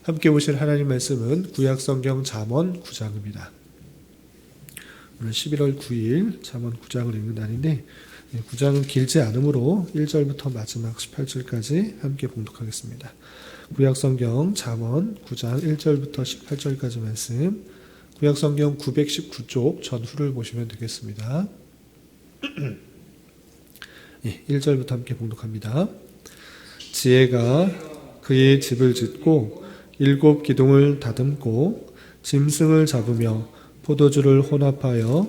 함께 보실 하나님 말씀은 구약성경 잠언 9장입니다. 오늘 11월 9일 잠언 9장을 읽는 날인데 9장은 길지 않으므로 1절부터 마지막 18절까지 함께 봉독하겠습니다. 구약성경 잠언 9장 1절부터 18절까지 말씀, 구약성경 919쪽 전후를 보시면 되겠습니다. 1절부터 함께 봉독합니다. 지혜가 그의 집을 짓고 7 기둥을 다듬고 짐승을 잡으며 포도주를 혼합하여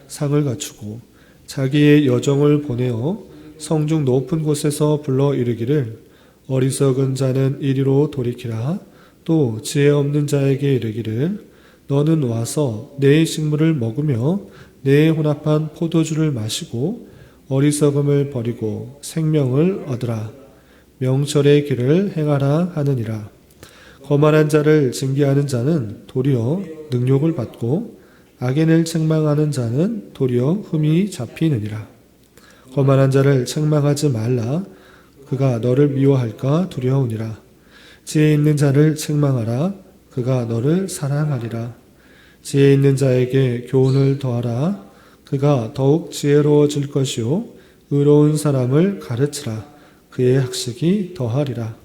상을 갖추고 자기의 여종을 보내어 성중 높은 곳에서 불러 이르기를 어리석은 자는 이리로 돌이키라. 또 지혜 없는 자에게 이르기를 너는 와서 내 식물을 먹으며 내 혼합한 포도주를 마시고 어리석음을 버리고 생명을 얻으라. 명철의 길을 행하라 하느니라. 거만한 자를 징계하는 자는 도리어 능욕을 받고 악인을 책망하는 자는 도리어 흠이 잡히느니라. 거만한 자를 책망하지 말라. 그가 너를 미워할까 두려우니라. 지혜 있는 자를 책망하라. 그가 너를 사랑하리라. 지혜 있는 자에게 교훈을 더하라. 그가 더욱 지혜로워질 것이요 의로운 사람을 가르치라. 그의 학식이 더하리라.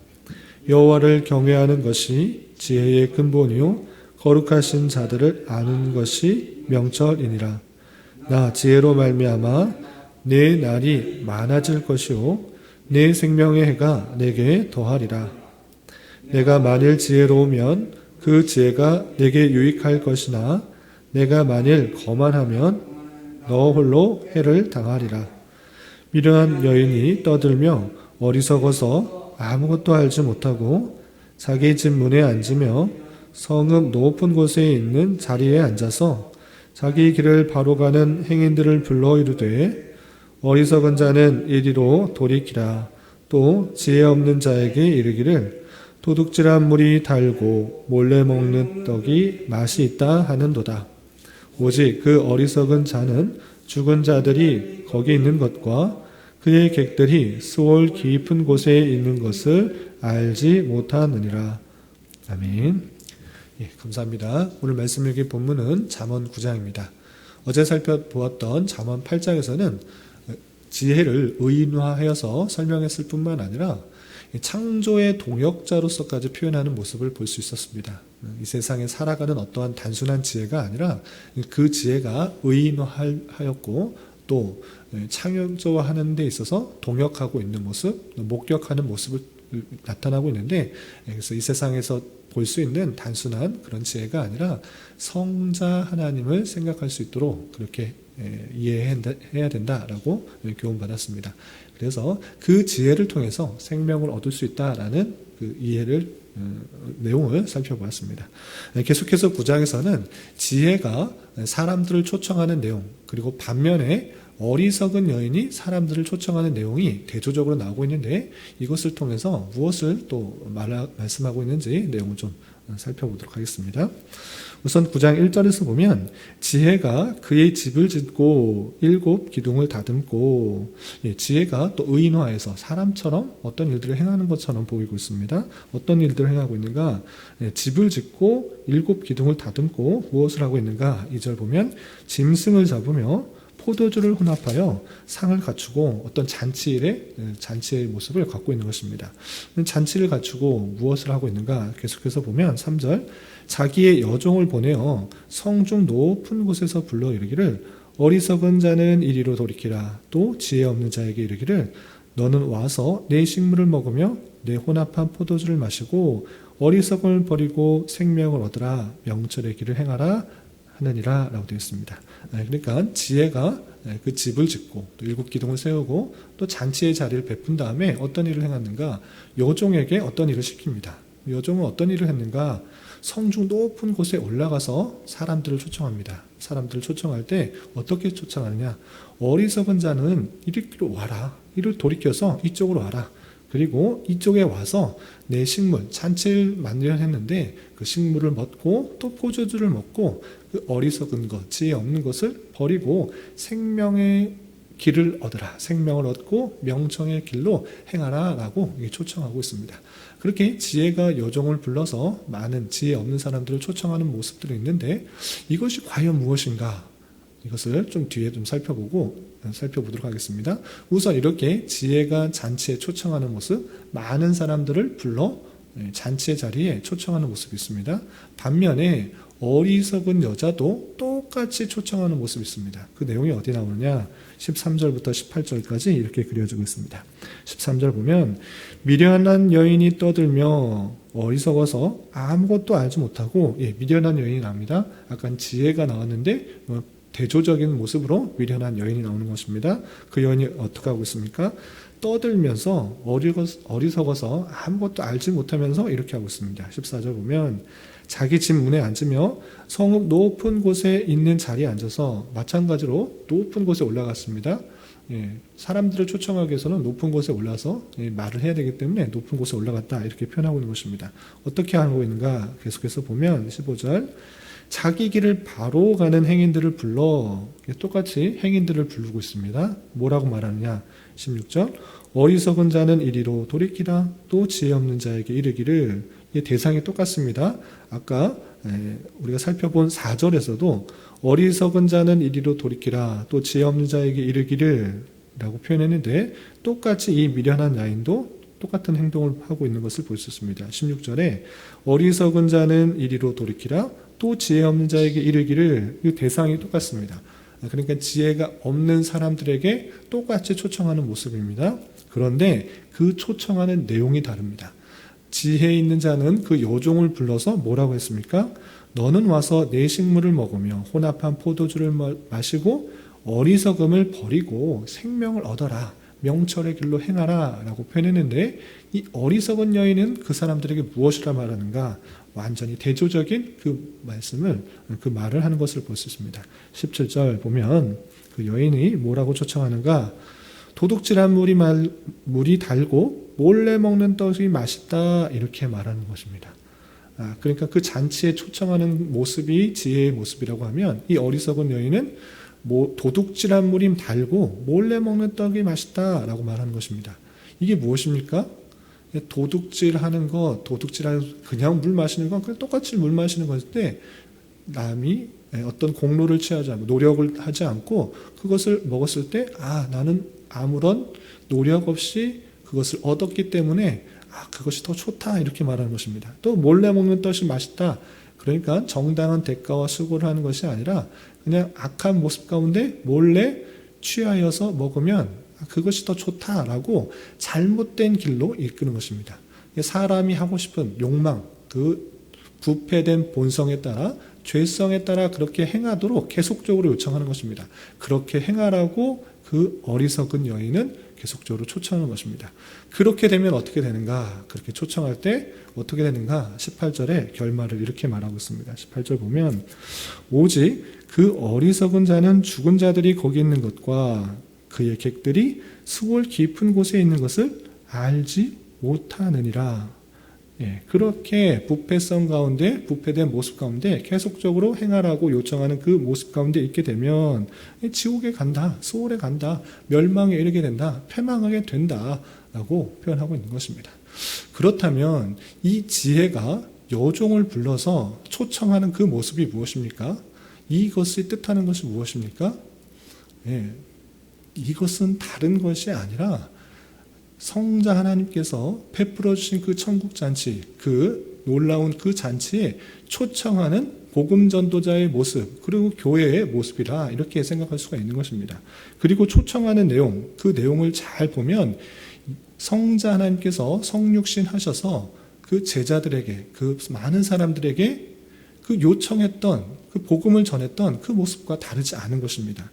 여호와를 경외하는 것이 지혜의 근본이요 거룩하신 자들을 아는 것이 명철이니라. 나 지혜로 말미암아 내 날이 많아질 것이요 내 생명의 해가 내게 더하리라. 내가 만일 지혜로우면 그 지혜가 내게 유익할 것이나 내가 만일 거만하면 너 홀로 해를 당하리라. 미련한 여인이 떠들며 어리석어서 아무것도 알지 못하고 자기 집 문에 앉으며 성읍 높은 곳에 있는 자리에 앉아서 자기 길을 바로 가는 행인들을 불러 이르되 어리석은 자는 이리로 돌이키라. 또 지혜 없는 자에게 이르기를 도둑질한 물이 달고 몰래 먹는 떡이 맛이 있다 하는도다. 오직 그 어리석은 자는 죽은 자들이 거기 있는 것과 그의 객들이 수월 깊은 곳에 있는 것을 알지 못하느니라. 아멘. 감사합니다. 오늘 말씀 읽기 본문은 잠언 9장입니다. 어제 살펴보았던 잠언 8장에서는 지혜를 의인화하여서 설명했을 뿐만 아니라 창조의 동역자로서까지 표현하는 모습을 볼 수 있었습니다. 이 세상에 살아가는 어떠한 단순한 지혜가 아니라 그 지혜가 의인화하였고 또 창조하는 데 있어서 동역하고 있는 모습, 목격하는 모습을 나타나고 있는데, 그래서 이 세상에서 볼 수 있는 단순한 그런 지혜가 아니라 성자 하나님을 생각할 수 있도록 그렇게 이해해야 된다라고 교훈받았습니다. 그래서 그 지혜를 통해서 생명을 얻을 수 있다라는 그 내용을 살펴보았습니다. 계속해서 9장에서는 지혜가 사람들을 초청하는 내용, 그리고 반면에 어리석은 여인이 사람들을 초청하는 내용이 대조적으로 나오고 있는데, 이것을 통해서 무엇을 또 말씀하고 있는지 내용을 좀 살펴보도록 하겠습니다. 우선 9장 1절에서 보면 지혜가 그의 집을 짓고 7 기둥을 다듬고, 지혜가 또 의인화해서 사람처럼 어떤 일들을 행하는 것처럼 보이고 있습니다. 어떤 일들을 행하고 있는가? 집을 짓고 7 기둥을 다듬고 무엇을 하고 있는가? 2절 보면 짐승을 잡으며 포도주를 혼합하여 상을 갖추고 어떤 잔치의 모습을 갖고 있는 것입니다. 잔치를 갖추고 무엇을 하고 있는가? 계속해서 보면 3절 자기의 여종을 보내어 성중 높은 곳에서 불러 이르기를 어리석은 자는 이리로 돌이키라. 또 지혜 없는 자에게 이르기를 너는 와서 내 식물을 먹으며 내 혼합한 포도주를 마시고 어리석음을 버리고 생명을 얻으라. 명철의 길을 행하라 하느니라 라고 되어 있습니다. 그러니까 지혜가 그 집을 짓고 또 7 기둥을 세우고 또 잔치의 자리를 베푼 다음에 어떤 일을 행하는가? 여종에게 어떤 일을 시킵니다. 여종은 어떤 일을 했는가? 성중 높은 곳에 올라가서 사람들을 초청합니다. 사람들을 초청할 때 어떻게 초청하느냐? 어리석은 자는 이리로 와라. 이를 돌이켜서 이쪽으로 와라. 그리고 이쪽에 와서 내 식물, 잔치를 만들었는데 그 식물을 먹고 또 포도주를 먹고 그 어리석은 것, 지혜 없는 것을 버리고 생명의 길을 얻으라. 생명을 얻고 명청의 길로 행하라 라고 초청하고 있습니다. 그렇게 지혜가 여종을 불러서 많은 지혜 없는 사람들을 초청하는 모습들이 있는데 이것이 과연 무엇인가? 이것을 좀 뒤에 좀 살펴보도록 하겠습니다. 우선 이렇게 지혜가 잔치에 초청하는 모습, 많은 사람들을 불러 잔치의 자리에 초청하는 모습이 있습니다. 반면에 어리석은 여자도 똑같이 초청하는 모습이 있습니다. 그 내용이 어디 나오느냐? 13절부터 18절까지 이렇게 그려지고 있습니다. 13절 보면 미련한 여인이 떠들며 어리석어서 아무것도 알지 못하고, 미련한 여인이 나옵니다. 아까 지혜가 나왔는데 대조적인 모습으로 미련한 여인이 나오는 것입니다. 그 여인이 어떻게 하고 있습니까? 떠들면서 어리석어서 아무것도 알지 못하면서 이렇게 하고 있습니다. 14절 보면 자기 집 문에 앉으며 성읍 높은 곳에 있는 자리에 앉아서 마찬가지로 높은 곳에 올라갔습니다. 사람들을 초청하기 위해서는 높은 곳에 올라서 말을 해야 되기 때문에 높은 곳에 올라갔다 이렇게 표현하고 있는 것입니다. 어떻게 하고 있는가? 계속해서 보면 15절 자기 길을 바로 가는 행인들을 불러 똑같이 행인들을 부르고 있습니다. 뭐라고 말하느냐? 16절 어리석은 자는 이리로 돌이키라 또 지혜 없는 자에게 이르기를. 대상이 똑같습니다. 아까 우리가 살펴본 4절에서도 어리석은 자는 이리로 돌이키라 또 지혜 없는 자에게 이르기를 라고 표현했는데 똑같이 이 미련한 여인도 똑같은 행동을 하고 있는 것을 볼 수 있습니다. 16절에 어리석은 자는 이리로 돌이키라 또 지혜 없는 자에게 이르기를. 이 대상이 똑같습니다. 그러니까 지혜가 없는 사람들에게 똑같이 초청하는 모습입니다. 그런데 그 초청하는 내용이 다릅니다. 지혜 있는 자는 그 여종을 불러서 뭐라고 했습니까? 너는 와서 내 식물을 먹으며 혼합한 포도주를 마시고 어리석음을 버리고 생명을 얻어라. 명철의 길로 행하라 라고 표현했는데 이 어리석은 여인은 그 사람들에게 무엇이라 말하는가? 완전히 대조적인 그 말을 하는 것을 볼 수 있습니다. 17절 보면 그 여인이 뭐라고 초청하는가? 도둑질한 물이 달고 몰래 먹는 떡이 맛있다 이렇게 말하는 것입니다. 그러니까 그 잔치에 초청하는 모습이 지혜의 모습이라고 하면 이 어리석은 여인은 도둑질한 물이 달고 몰래 먹는 떡이 맛있다라고 말하는 것입니다. 이게 무엇입니까? 도둑질하는 것, 그냥 물 마시는 건 똑같이 물 마시는 것인데 남이 어떤 공로를 취하지 않고 노력을 하지 않고 그것을 먹었을 때 나는 아무런 노력 없이 그것을 얻었기 때문에 그것이 더 좋다 이렇게 말하는 것입니다. 또 몰래 먹는 떡이 맛있다. 그러니까 정당한 대가와 수고를 하는 것이 아니라 그냥 악한 모습 가운데 몰래 취하여서 먹으면 그것이 더 좋다라고 잘못된 길로 이끄는 것입니다. 사람이 하고 싶은 욕망, 그 부패된 본성에 따라 죄성에 따라 그렇게 행하도록 계속적으로 요청하는 것입니다. 그렇게 행하라고 그 어리석은 여인은 계속적으로 초청하는 것입니다. 그렇게 되면 어떻게 되는가? 그렇게 초청할 때 어떻게 되는가? 18절에 결말을 이렇게 말하고 있습니다. 18절 보면 오직 그 어리석은 자는 죽은 자들이 거기 있는 것과 그의 객들이 수월 깊은 곳에 있는 것을 알지 못하느니라. 그렇게 부패성 가운데, 부패된 모습 가운데 계속적으로 행하라고 요청하는 그 모습 가운데 있게 되면 지옥에 간다, 수월에 간다, 멸망에 이르게 된다, 패망하게 된다라고 표현하고 있는 것입니다. 그렇다면 이 지혜가 여종을 불러서 초청하는 그 모습이 무엇입니까? 이것이 뜻하는 것이 무엇입니까? 이것은 다른 것이 아니라 성자 하나님께서 베풀어 주신 그 천국 잔치, 그 놀라운 그 잔치에 초청하는 복음 전도자의 모습, 그리고 교회의 모습이라 이렇게 생각할 수가 있는 것입니다. 그리고 초청하는 내용, 그 내용을 잘 보면 성자 하나님께서 성육신 하셔서 그 제자들에게, 그 많은 사람들에게 그 요청했던, 그 복음을 전했던 그 모습과 다르지 않은 것입니다.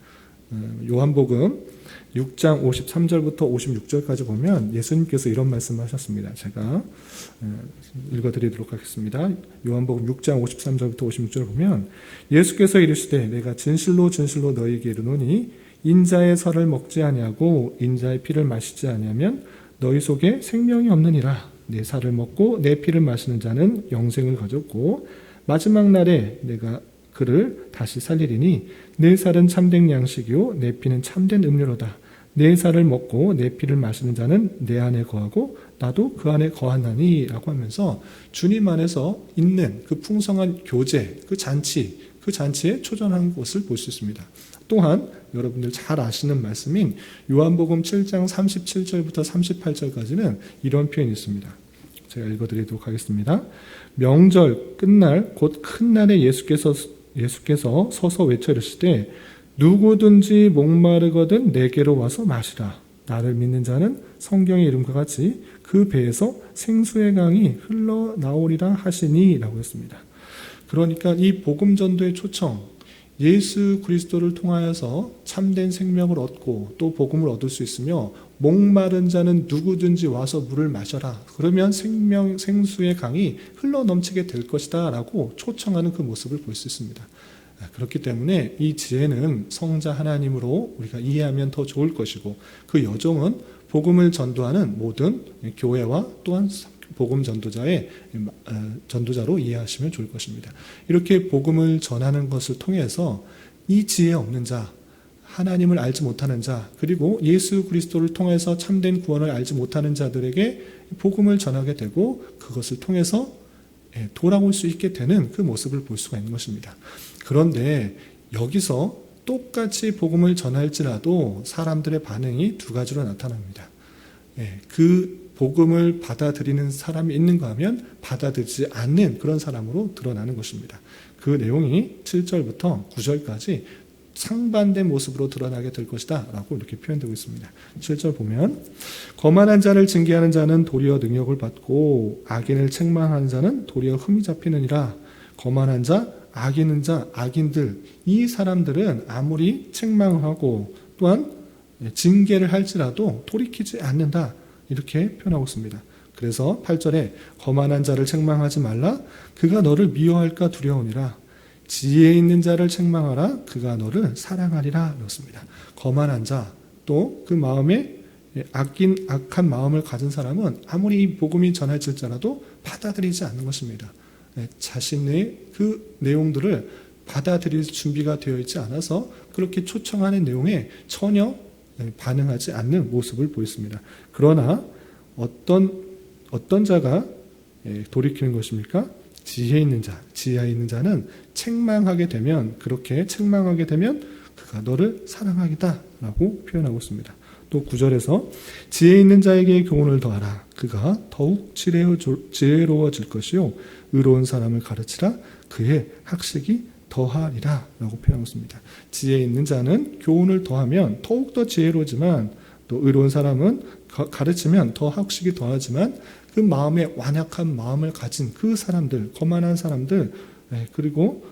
요한복음 6장 53절부터 56절까지 보면 예수님께서 이런 말씀을 하셨습니다. 제가 읽어드리도록 하겠습니다. 요한복음 6장 53절부터 56절을 보면 예수께서 이르시되 내가 진실로 진실로 너희에게 이르노니 인자의 살을 먹지 아니하고 인자의 피를 마시지 아니하면 너희 속에 생명이 없느니라. 내 살을 먹고 내 피를 마시는 자는 영생을 가졌고 마지막 날에 내가 그를 다시 살리리니 내 살은 참된 양식이요 내 피는 참된 음료로다. 내 살을 먹고 내 피를 마시는 자는 내 안에 거하고 나도 그 안에 거하나니 라고 하면서 주님 안에서 있는 그 풍성한 교제, 그 잔치에 초전한 것을 볼 수 있습니다. 또한 여러분들 잘 아시는 말씀인 요한복음 7장 37절부터 38절까지는 이런 표현이 있습니다. 제가 읽어드리도록 하겠습니다. 명절 끝날 곧 큰 날에 예수께서 서서 외쳐 이르시되 누구든지 목마르거든 내게로 와서 마시라. 나를 믿는 자는 성경의 이름과 같이 그 배에서 생수의 강이 흘러나오리라 하시니 라고 했습니다. 그러니까 이 복음 전도의 초청, 예수 그리스도를 통하여서 참된 생명을 얻고 또 복음을 얻을 수 있으며 목마른 자는 누구든지 와서 물을 마셔라. 그러면 생수의 강이 흘러넘치게 될 것이다 라고 초청하는 그 모습을 볼 수 있습니다. 그렇기 때문에 이 지혜는 성자 하나님으로 우리가 이해하면 더 좋을 것이고 그 여정은 복음을 전도하는 모든 교회와 또한 복음 전도자로 이해하시면 좋을 것입니다. 이렇게 복음을 전하는 것을 통해서 이 지혜 없는 자, 하나님을 알지 못하는 자, 그리고 예수 그리스도를 통해서 참된 구원을 알지 못하는 자들에게 복음을 전하게 되고 그것을 통해서 돌아올 수 있게 되는 그 모습을 볼 수가 있는 것입니다. 그런데 여기서 똑같이 복음을 전할지라도 사람들의 반응이 두 가지로 나타납니다. 그 복음을 받아들이는 사람이 있는가 하면 받아들이지 않는 그런 사람으로 드러나는 것입니다. 그 내용이 7절부터 9절까지 상반된 모습으로 드러나게 될 것이다 라고 이렇게 표현되고 있습니다. 7절 보면 거만한 자를 징계하는 자는 도리어 능력을 받고 악인을 책망하는 자는 도리어 흠이 잡히느니라. 거만한 자, 악인은 자, 악인들 이 사람들은 아무리 책망을 하고 또한 징계를 할지라도 돌이키지 않는다 이렇게 표현하고 있습니다. 그래서 8절에 거만한 자를 책망하지 말라. 그가 너를 미워할까 두려우니라. 지혜 있는 자를 책망하라. 그가 너를 사랑하리라. 그렇습니다. 거만한 자, 또 그 마음에 악한 마음을 가진 사람은 아무리 이 복음이 전해질지라도 받아들이지 않는 것입니다. 자신의 그 내용들을 받아들일 준비가 되어 있지 않아서 그렇게 초청하는 내용에 전혀 반응하지 않는 모습을 보였습니다. 그러나 어떤 자가 돌이키는 것입니까? 지혜 있는 자는 그렇게 책망하게 되면 그가 너를 사랑하겠다라고 표현하고 있습니다. 또 9절에서 지혜 있는 자에게 교훈을 더하라. 그가 더욱 지혜로워질 것이요 의로운 사람을 가르치라. 그의 학식이 더하리라 라고 표현하고 있습니다. 지혜 있는 자는 교훈을 더하면 더욱더 지혜로지만 또 의로운 사람은 가르치면 더 학식이 더하지만 그 마음에 완악한 마음을 가진 그 사람들, 거만한 사람들, 그리고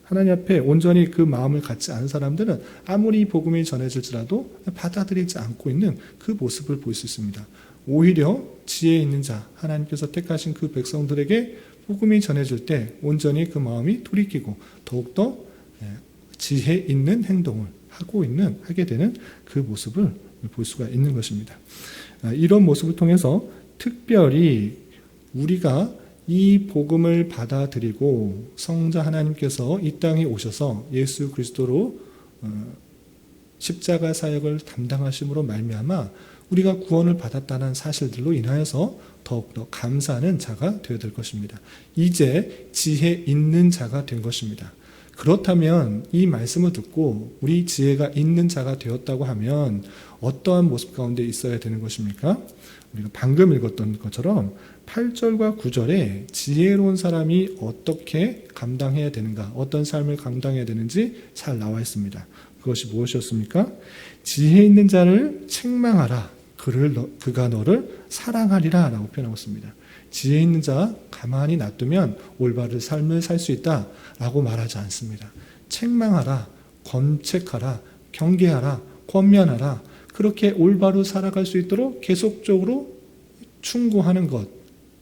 하나님 앞에 온전히 그 마음을 갖지 않은 사람들은 아무리 복음이 전해질지라도 받아들이지 않고 있는 그 모습을 볼 수 있습니다. 오히려 지혜 있는 자, 하나님께서 택하신 그 백성들에게 복음이 전해질 때 온전히 그 마음이 돌이키고 더욱더 지혜 있는 행동을 하게 되는 그 모습을 볼 수가 있는 것입니다. 이런 모습을 통해서 특별히 우리가 이 복음을 받아들이고 성자 하나님께서 이 땅에 오셔서 예수 그리스도로 십자가 사역을 담당하심으로 말미암아 우리가 구원을 받았다는 사실들로 인하여서 더욱더 감사하는 자가 되어야 될 것입니다. 이제 지혜 있는 자가 된 것입니다. 그렇다면 이 말씀을 듣고 우리 지혜가 있는 자가 되었다고 하면 어떠한 모습 가운데 있어야 되는 것입니까? 우리가 방금 읽었던 것처럼 8절과 9절에 지혜로운 사람이 어떻게 감당해야 되는가, 어떤 삶을 감당해야 되는지 잘 나와 있습니다. 그것이 무엇이었습니까? 지혜 있는 자를 책망하라. 그가 너를 사랑하리라 라고 표현하고 있습니다. 지혜 있는 자 가만히 놔두면 올바른 삶을 살 수 있다 라고 말하지 않습니다. 책망하라, 권책하라, 경계하라, 권면하라. 그렇게 올바로 살아갈 수 있도록 계속적으로 충고하는 것,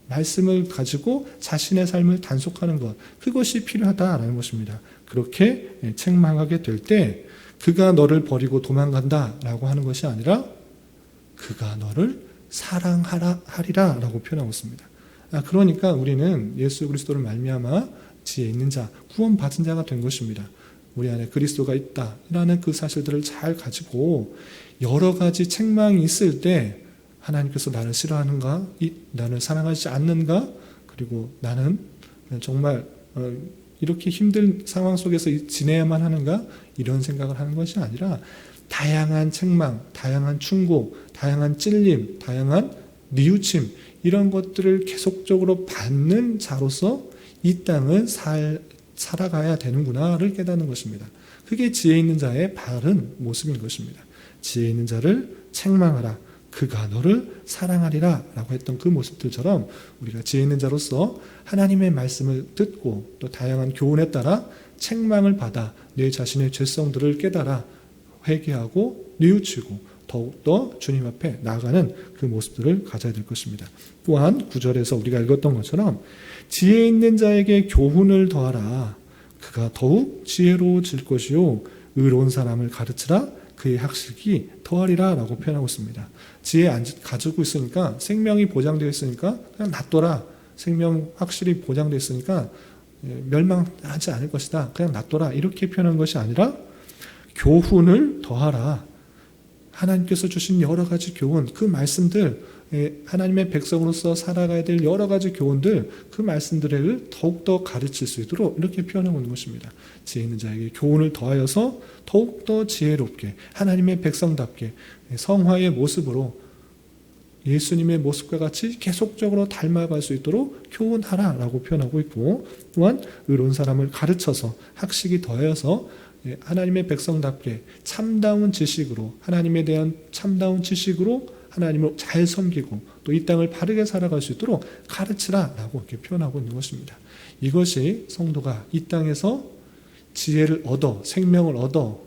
말씀을 가지고 자신의 삶을 단속하는 것, 그것이 필요하다라는 것입니다. 그렇게 책망하게 될 때 그가 너를 버리고 도망간다라고 하는 것이 아니라 그가 너를 사랑하리라 라고 표현하고 있습니다. 그러니까 우리는 예수 그리스도를 말미암아 지혜 있는 자, 구원받은 자가 된 것입니다. 우리 안에 그리스도가 있다라는 그 사실들을 잘 가지고 여러 가지 책망이 있을 때 하나님께서 나를 싫어하는가? 나를 사랑하지 않는가? 그리고 나는 정말 이렇게 힘든 상황 속에서 지내야만 하는가? 이런 생각을 하는 것이 아니라 다양한 책망, 다양한 충고, 다양한 찔림, 다양한 뉘우침 이런 것들을 계속적으로 받는 자로서 이 땅을 살아가야 되는구나를 깨닫는 것입니다. 그게 지혜 있는 자의 바른 모습인 것입니다. 지혜 있는 자를 책망하라. 그가 너를 사랑하리라 라고 했던 그 모습들처럼 우리가 지혜 있는 자로서 하나님의 말씀을 듣고 또 다양한 교훈에 따라 책망을 받아 내 자신의 죄성들을 깨달아 회개하고 뉘우치고 더욱더 주님 앞에 나아가는 그 모습들을 가져야 될 것입니다. 또한 9절에서 우리가 읽었던 것처럼 지혜 있는 자에게 교훈을 더하라. 그가 더욱 지혜로워질 것이요 의로운 사람을 가르치라. 그의 학식이 더하리라 라고 표현하고 있습니다. 지혜 가지고 있으니까 생명이 보장되어 있으니까 그냥 놔둬라. 생명 확실히 보장되어 있으니까 멸망하지 않을 것이다. 그냥 놔둬라. 이렇게 표현한 것이 아니라 교훈을 더하라. 하나님께서 주신 여러 가지 교훈, 그 말씀들, 하나님의 백성으로서 살아가야 될 여러 가지 교훈들, 그 말씀들을 더욱더 가르칠 수 있도록 이렇게 표현하고 있는 것입니다. 지혜 있는 자에게 교훈을 더하여서 더욱더 지혜롭게 하나님의 백성답게 성화의 모습으로 예수님의 모습과 같이 계속적으로 닮아갈 수 있도록 교훈하라라고 표현하고 있고, 또한 의로운 사람을 가르쳐서 학식이 더하여서 하나님의 백성답게 참다운 지식으로, 하나님에 대한 참다운 지식으로 하나님을 잘 섬기고 또 이 땅을 바르게 살아갈 수 있도록 가르치라라고 이렇게 표현하고 있는 것입니다. 이것이 성도가 이 땅에서 지혜를 얻어 생명을 얻어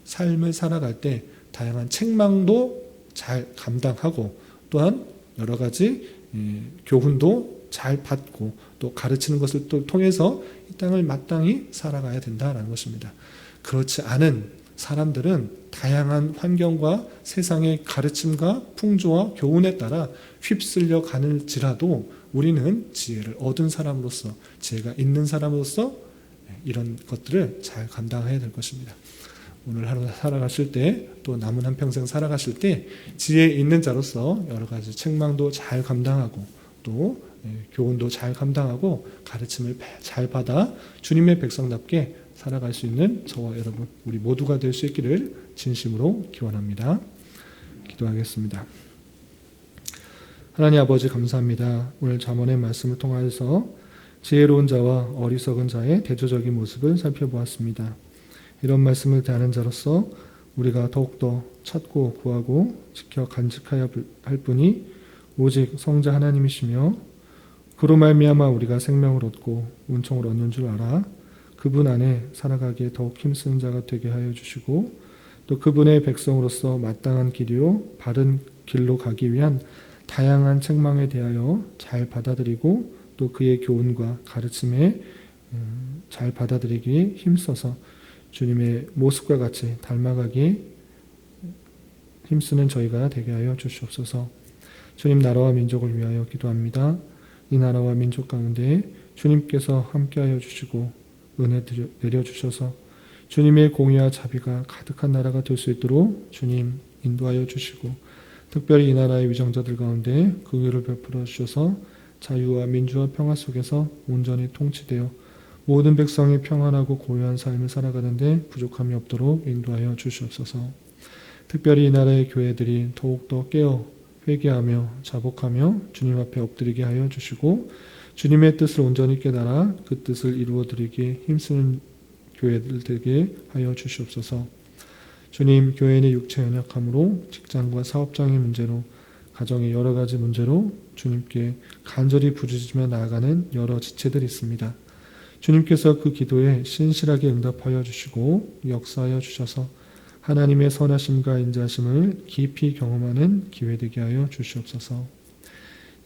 삶을 살아갈 때 다양한 책망도 잘 감당하고 또한 여러 가지 교훈도 잘 받고 또 가르치는 것을 또 통해서 이 땅을 마땅히 살아가야 된다라는 것입니다. 그렇지 않은 사람들은 다양한 환경과 세상의 가르침과 풍조와 교훈에 따라 휩쓸려 가는지라도 우리는 지혜를 얻은 사람으로서, 지혜가 있는 사람으로서 이런 것들을 잘 감당해야 될 것입니다. 오늘 하루 살아가실 때, 또 남은 한평생 살아가실 때 지혜 있는 자로서 여러 가지 책망도 잘 감당하고 또 교훈도 잘 감당하고 가르침을 잘 받아 주님의 백성답게 살아갈 수 있는 저와 여러분, 우리 모두가 될 수 있기를 진심으로 기원합니다. 기도하겠습니다. 하나님 아버지 감사합니다. 오늘 잠언의 말씀을 통하여서 지혜로운 자와 어리석은 자의 대조적인 모습을 살펴보았습니다. 이런 말씀을 대하는 자로서 우리가 더욱더 찾고 구하고 지켜 간직해야 할 분이 오직 성자 하나님이시며 그로 말미암아 우리가 생명을 얻고 은총을 얻는 줄 알아 그분 안에 살아가기에 더욱 힘쓰는 자가 되게 하여 주시고 또 그분의 백성으로서 마땅한 길이요 바른 길로 가기 위한 다양한 책망에 대하여 잘 받아들이고 또 그의 교훈과 가르침에 잘 받아들이기 힘써서 주님의 모습과 같이 닮아가기 힘쓰는 저희가 되게 하여 주시옵소서. 주님 나라와 민족을 위하여 기도합니다. 이 나라와 민족 가운데 주님께서 함께하여 주시고 은혜 내려주셔서 주님의 공의와 자비가 가득한 나라가 될 수 있도록 주님 인도하여 주시고 특별히 이 나라의 위정자들 가운데 긍휼을 베풀어 주셔서 자유와 민주와 평화 속에서 온전히 통치되어 모든 백성이 평안하고 고요한 삶을 살아가는데 부족함이 없도록 인도하여 주시옵소서. 특별히 이 나라의 교회들이 더욱더 깨어 회개하며 자복하며 주님 앞에 엎드리게 하여 주시고 주님의 뜻을 온전히 깨달아 그 뜻을 이루어드리기에 힘쓰는 교회들 되게 하여 주시옵소서. 주님, 교회의 육체 연약함으로 직장과 사업장의 문제로 가정의 여러 가지 문제로 주님께 간절히 부르짖으며 나아가는 여러 지체들이 있습니다. 주님께서 그 기도에 신실하게 응답하여 주시고 역사하여 주셔서 하나님의 선하심과 인자하심을 깊이 경험하는 기회 되게 하여 주시옵소서.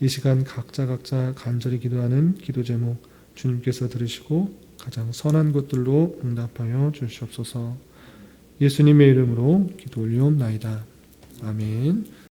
이 시간 각자 간절히 기도하는 기도 제목 주님께서 들으시고 가장 선한 것들로 응답하여 주시옵소서. 예수님의 이름으로 기도 올리옵나이다. 아멘.